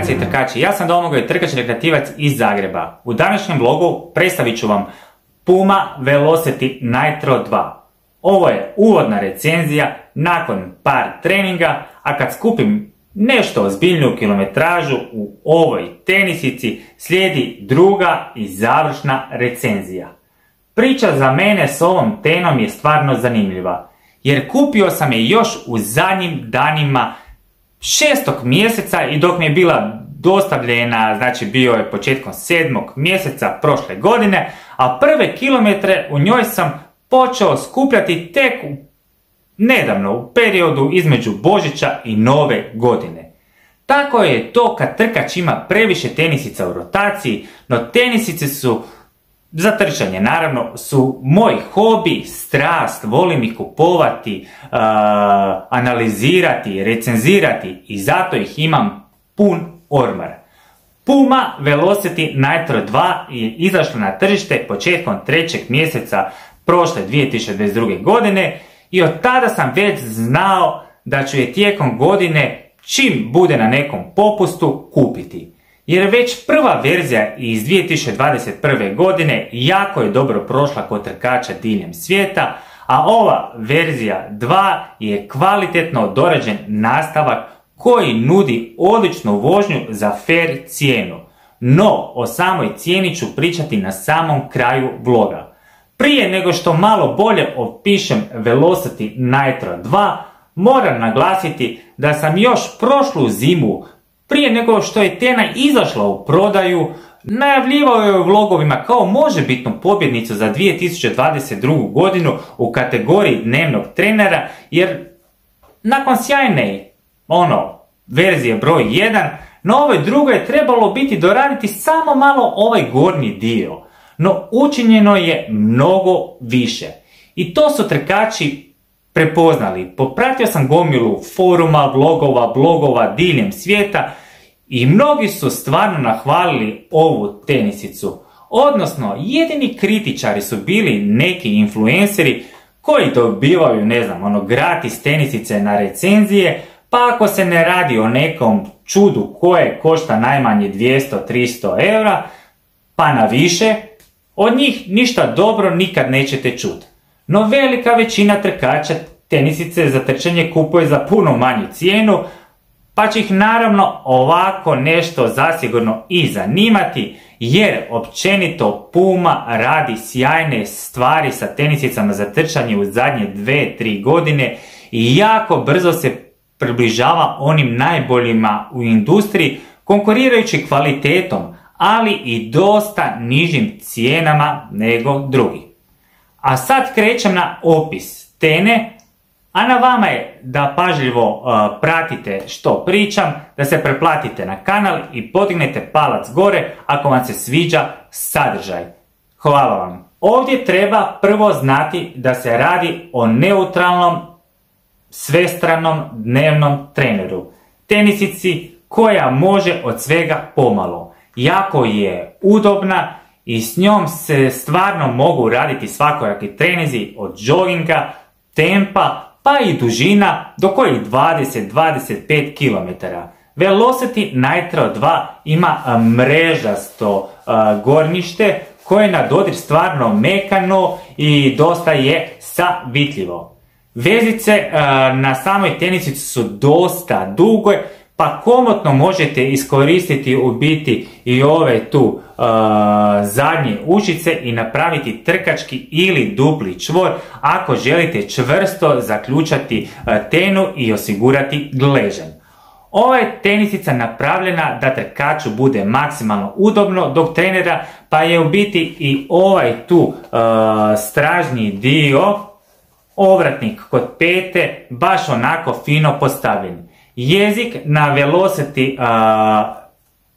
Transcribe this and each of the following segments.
trkačice i trkači, ja sam Domagoj, trkač rekreativac iz Zagreba. U današnjem vlogu predstavit ću vam Puma Velocity Nitro 2. Ovo je uvodna recenzija nakon par treninga, a kad skupim nešto ozbiljniju kilometražu u ovoj tenisici slijedi druga i završna recenzija. Priča za mene s ovom tenom je stvarno zanimljiva, jer kupio sam je još u zadnjim danima 6. mjeseca i dok mi je bila dostavljena, znači bio je početkom 7. mjeseca prošle godine, a prve kilometre u njoj sam počeo skupljati tek nedavno, u periodu između Božića i Nove godine. Tako je to kad trkač ima previše tenisica u rotaciji, no tenisice su, za trčanje naravno, su moj hobi, strast, volim ih kupovati, analizirati, recenzirati i zato ih imam pun ormar. Puma Velocity Nitro 2 je izašla na tržište početkom 3. mjeseca prošle 2022. godine i od tada sam već znao da ću je tijekom godine, čim bude na nekom popustu, kupiti. Jer već prva verzija iz 2021. godine jako je dobro prošla kod trkača diljem svijeta, a ova verzija 2 je kvalitetno dorađen nastavak koji nudi odličnu vožnju za fer cijenu. No, o samoj cijeni ću pričati na samom kraju vloga. Prije nego što malo bolje opišem Velocity Nitro 2, moram naglasiti da sam još prošlu zimu, prije nego što je tena izašla u prodaju, najavljivao je u vlogovima kao možebitnu pobjednicu za 2022. godinu u kategoriji dnevnog trenera, jer nakon sjajne verzije broj 1, na ovoj drugoj je trebalo biti doraditi samo malo ovaj gornji dio. No učinjeno je mnogo više. I to su trkači prepoznali. Popratio sam gomilu foruma, blogova diljem svijeta i mnogi su stvarno nahvalili ovu tenisicu. Odnosno, jedini kritičari su bili neki influenceri koji dobivaju, gratis tenisice na recenzije, pa ako se ne radi o nekom čudu koje košta najmanje 200-300 eura, pa na više, od njih ništa dobro nikad nećete čuti. No velika većina trkača tenisice za trčanje kupuje za puno manju cijenu, pa će ih naravno ovako nešto zasigurno i zanimati, jer općenito Puma radi sjajne stvari sa tenisicama za trčanje u zadnje 2-3 godine i jako brzo se približava onim najboljima u industriji, konkurirajući kvalitetom, ali i dosta nižim cijenama nego drugi. A sad krećem na opis tene, a na vama je da pažljivo pratite što pričam, da se pretplatite na kanal i podignete palac gore ako vam se sviđa sadržaj. Hvala vam. Ovdje treba prvo znati da se radi o neutralnom, svestranom dnevnom treneru. Tenisici koja može od svega pomalo. Jako je udobna i s njom se stvarno mogu raditi svakojaki treninzi od joginga, tempa pa i dužina do kojih 20-25 km. Velocity Nitro 2 ima mrežasto gornjište koje na dodir stvarno mekano i dosta je savitljivo. Vezice na samoj tenisici su dosta duge, pa komotno možete iskoristiti u biti i ove tu zadnje ušice i napraviti trkački ili dupli čvor ako želite čvrsto zaključati tenu i osigurati gležanj. Ova je tenisica napravljena da trkaču bude maksimalno udobno dok trenera, pa je u biti i ovaj tu stražnji dio, ovratnik kod pete, baš onako fino postavljen. Jezik na Velocity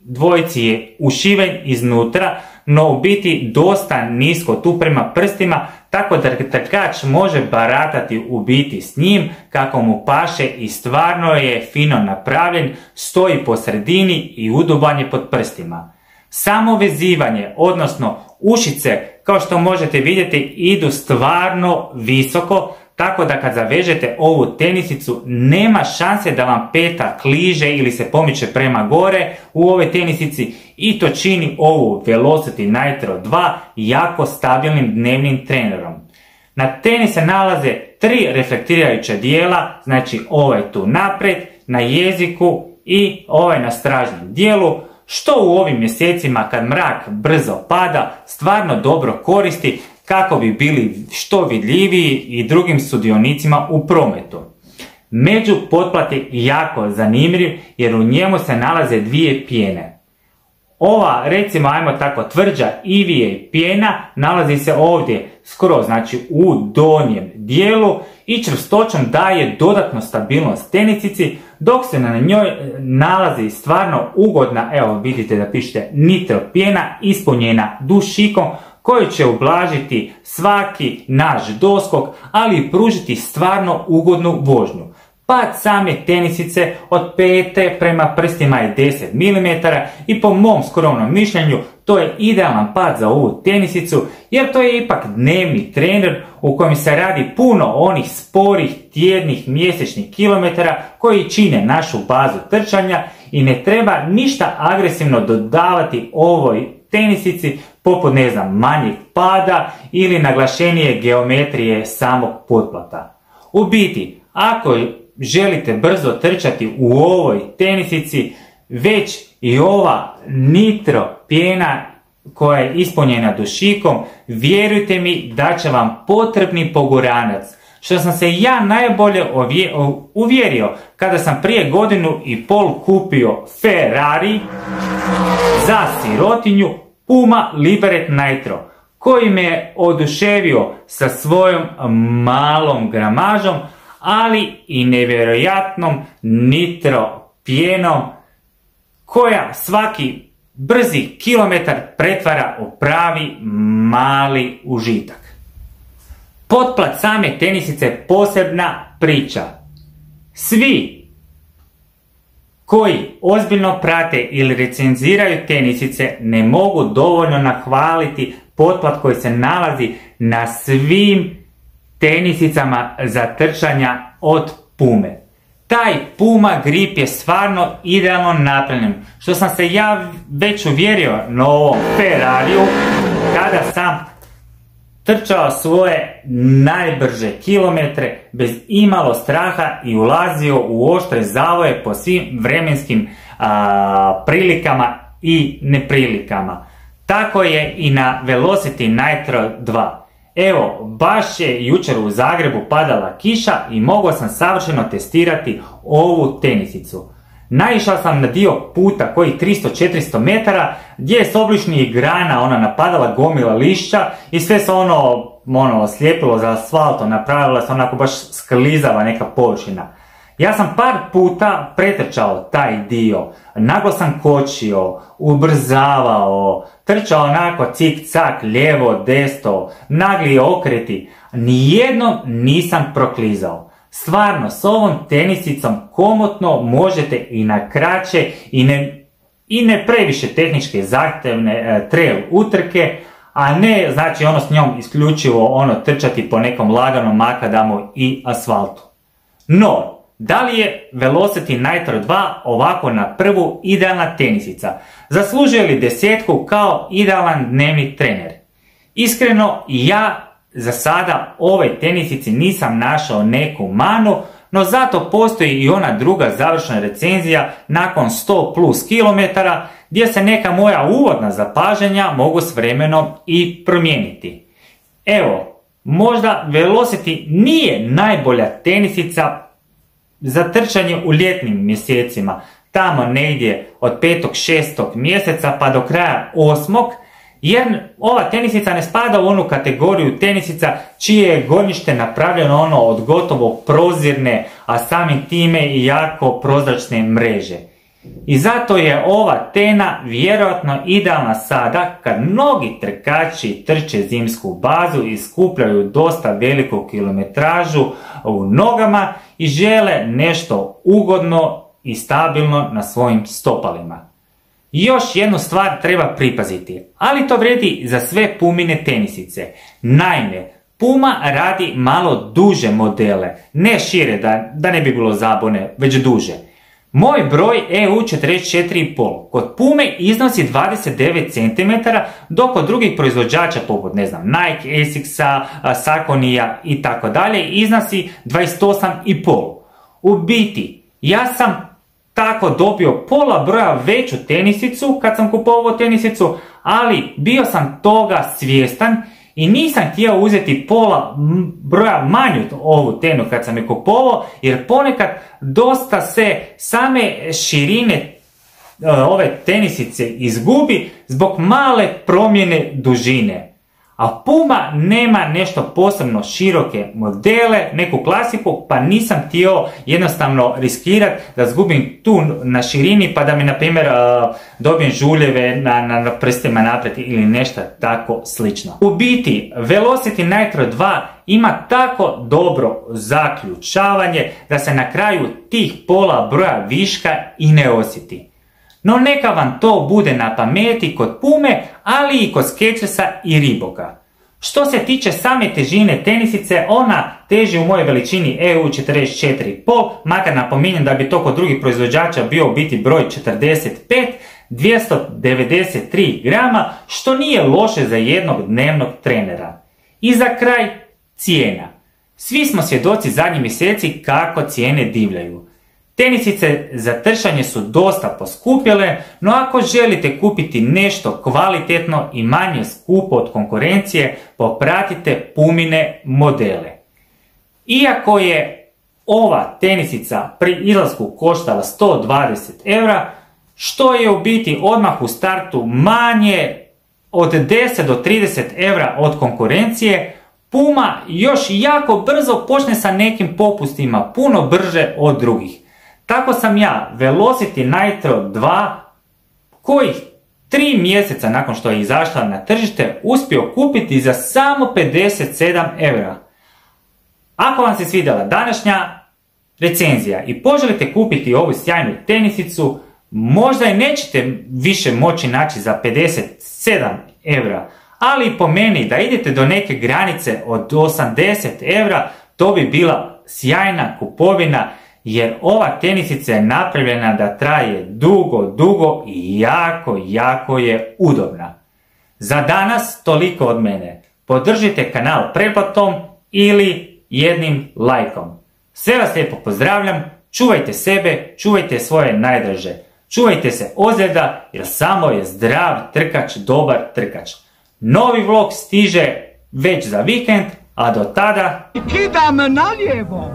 dvojici je ušiven iznutra, no u biti dosta nisko tu prema prstima, tako da trkač može baratati u biti s njim kako mu paše i stvarno je fino napravljen, stoji po sredini i udoban je pod prstima. Samo vezivanje, odnosno ušice, kao što možete vidjeti, idu stvarno visoko, tako da kad zavežete ovu tenisicu nema šanse da vam peta kliže ili se pomiče prema gore u ovoj tenisici i to čini ovu Velocity Nitro 2 jako stabilnim dnevnim trenerom. Na teni se nalaze 3 reflektirajuća dijela, znači ovaj tu naprijed, na jeziku i ovaj na stražnjem dijelu, što u ovim mjesecima kad mrak brzo pada stvarno dobro koristi kako bi bili što vidljiviji i drugim sudionicima u prometu. Među potplat je jako zanimljiv jer u njemu se nalaze 2 pjene. Ova, recimo, ajmo tako, tvrđa EVA pjena nalazi se ovdje skroz, znači u donjem dijelu i čvrstoćom daje dodatnu stabilnost tenisici, dok se na njoj nalazi stvarno ugodna, evo vidite da pišete nitro pjena ispunjena dušikom koji će ublažiti svaki naš doskok, ali i pružiti stvarno ugodnu vožnju. Pad same tenisice od pete prema prstima je 10 mm i po mom skromnom mišljenju to je idealan pad za ovu tenisicu jer to je ipak dnevni trener u kojem se radi puno onih sporih tjednih mjesečnih kilometara koji čine našu bazu trčanja i ne treba ništa agresivno dodavati ovoj tenisici poput manjeg pada ili naglašenije geometrije samog potplata. U biti, ako želite brzo trčati u ovoj tenisici, već i ova nitro pjena koja je ispunjena dušikom, vjerujte mi da će vam potrebni poguranac, što sam se ja najbolje uvjerio kada sam prije 1,5 godinu kupio Ferrari za sirotinju Puma Liberate Nitro, koji me je oduševio sa svojom malom gramažom, ali i nevjerojatnom nitro pjenom koja svaki brzi kilometar pretvara u pravi mali užitak. Potplat same tenisice je posebna priča. Svi koji ozbiljno prate ili recenziraju tenisice ne mogu dovoljno nahvaliti potplat koji se nalazi na svim tenisicama za trčanja od Pume. Taj Puma grip je stvarno idealno napravljen, što sam se ja već uvjerio na ovom Ferrariju kada sam trčao svoje najbrže kilometre bez imalo straha i ulazio u oštre zavoje po svim vremenskim prilikama i neprilikama. Tako je i na Velocity Nitro 2. Evo, baš je jučer u Zagrebu padala kiša i mogao sam savršeno testirati ovu tenisicu. Naišao sam na dio puta koji 300-400 metara gdje je s obližnjih grana napadala gomila lišća i sve se slijepilo za asfaltom, napravila se onako baš sklizava neka površina. Ja sam par puta pretrčao taj dio, naglo sam kočio, ubrzavao, trčao onako cik-cak, lijevo, desno, nagli okreti, nijednom nisam proklizao. Stvarno, s ovom tenisicom komotno možete i na kraće i ne previše tehničke zahtjevne trail utrke, a ne s njom isključivo trčati po nekom laganom makadamu i asfaltu. No, da li je Velocity Nitro 2 ovako na prvu idealna tenisica? Zaslužuje li 10 kao idealan dnevni trener? Iskreno, ja za sada ovoj tenisici nisam našao neku manu, no zato postoji i ona druga završna recenzija nakon 100 plus kilometara gdje se neka moja uvodna zapažanja mogu s vremenom i promijeniti. Evo, možda Velocity nije najbolja tenisica za trčanje u ljetnim mjesecima, tamo negdje od 5. 6. mjeseca pa do kraja 8. jer ova tenisica ne spada u onu kategoriju tenisica čije je gornjište napravljeno od gotovo prozirne, a samim time i jako prozračne mreže. I zato je ova tena vjerojatno idealna sada kad mnogi trkači trče zimsku bazu i skupljaju dosta veliku kilometražu u nogama i žele nešto ugodno i stabilno na svojim stopalima. Još jednu stvar treba pripaziti, ali to vrijedi za sve Pumine tenisice. Naime, Puma radi malo duže modele, ne šire da ne bi bilo zabune, već duže. Moj broj EU44,5 kod Pume iznosi 29 cm, dok kod drugih proizvođača poput Nike, Essexa, Sauconyja i tako dalje iznosi 28,5. U biti, ja sam tako dobio pola broja veću tenisicu kad sam kupovao tenisicu, ali bio sam toga svjestan i nisam htio uzeti pola broja manju ovu tenu kad sam je kupovao, jer ponekad dosta se same širine ove tenisice izgubi zbog male promjene dužine. A Puma nema nešto posebno široke modele, neku klasiku, pa nisam htio jednostavno riskirati da zgubim tu na širini pa da mi, na primjer, dobijem žuljeve na prstima naprijed ili nešto tako slično. U biti, Velocity Nitro 2 ima tako dobro zaključavanje da se na kraju tih pola broja viška i ne osjeti. No neka vam to bude na pameti kod Pume, ali i kod Skechersa i Reeboka. Što se tiče same težine tenisice, ona teži u mojoj veličini EU44,5, makar napominjem da bi to kod drugih proizvođača bio u biti broj 45, 293 grama, što nije loše za jednog dnevnog trenera. I za kraj, cijena. Svi smo svjedoci zadnjih mjeseci kako cijene divljaju. Tenisice za trčanje su dosta poskupjele, no ako želite kupiti nešto kvalitetno i manje skupo od konkurencije, popratite Pumine modele. Iako je ova tenisica pri izlasku koštala 120 eura, što je u biti odmah u startu manje od 10 do 30 eura od konkurencije, Puma još jako brzo počne sa nekim popustima, puno brže od drugih. Tako sam ja Velocity Nitro 2, kojih 3 mjeseca nakon što je izašla na tržište, uspio kupiti za samo 57 eura. Ako vam se svidjela današnja recenzija i poželite kupiti ovu sjajnu tenisicu, možda je nećete više moći naći za 57 eura, ali po meni da idete do neke granice od 80 eura, to bi bila sjajna kupovina, jer ova tenisica je napravljena da traje dugo i jako je udobna. Za danas toliko od mene. Podržite kanal pretplatom ili jednim lajkom. Sve vas lijepo pozdravljam, čuvajte sebe, čuvajte svoje najdraže. Čuvajte se ozljeda, jer samo je zdrav trkač dobar trkač. Novi vlog stiže već za vikend, a do tada... Kidam na lijevo!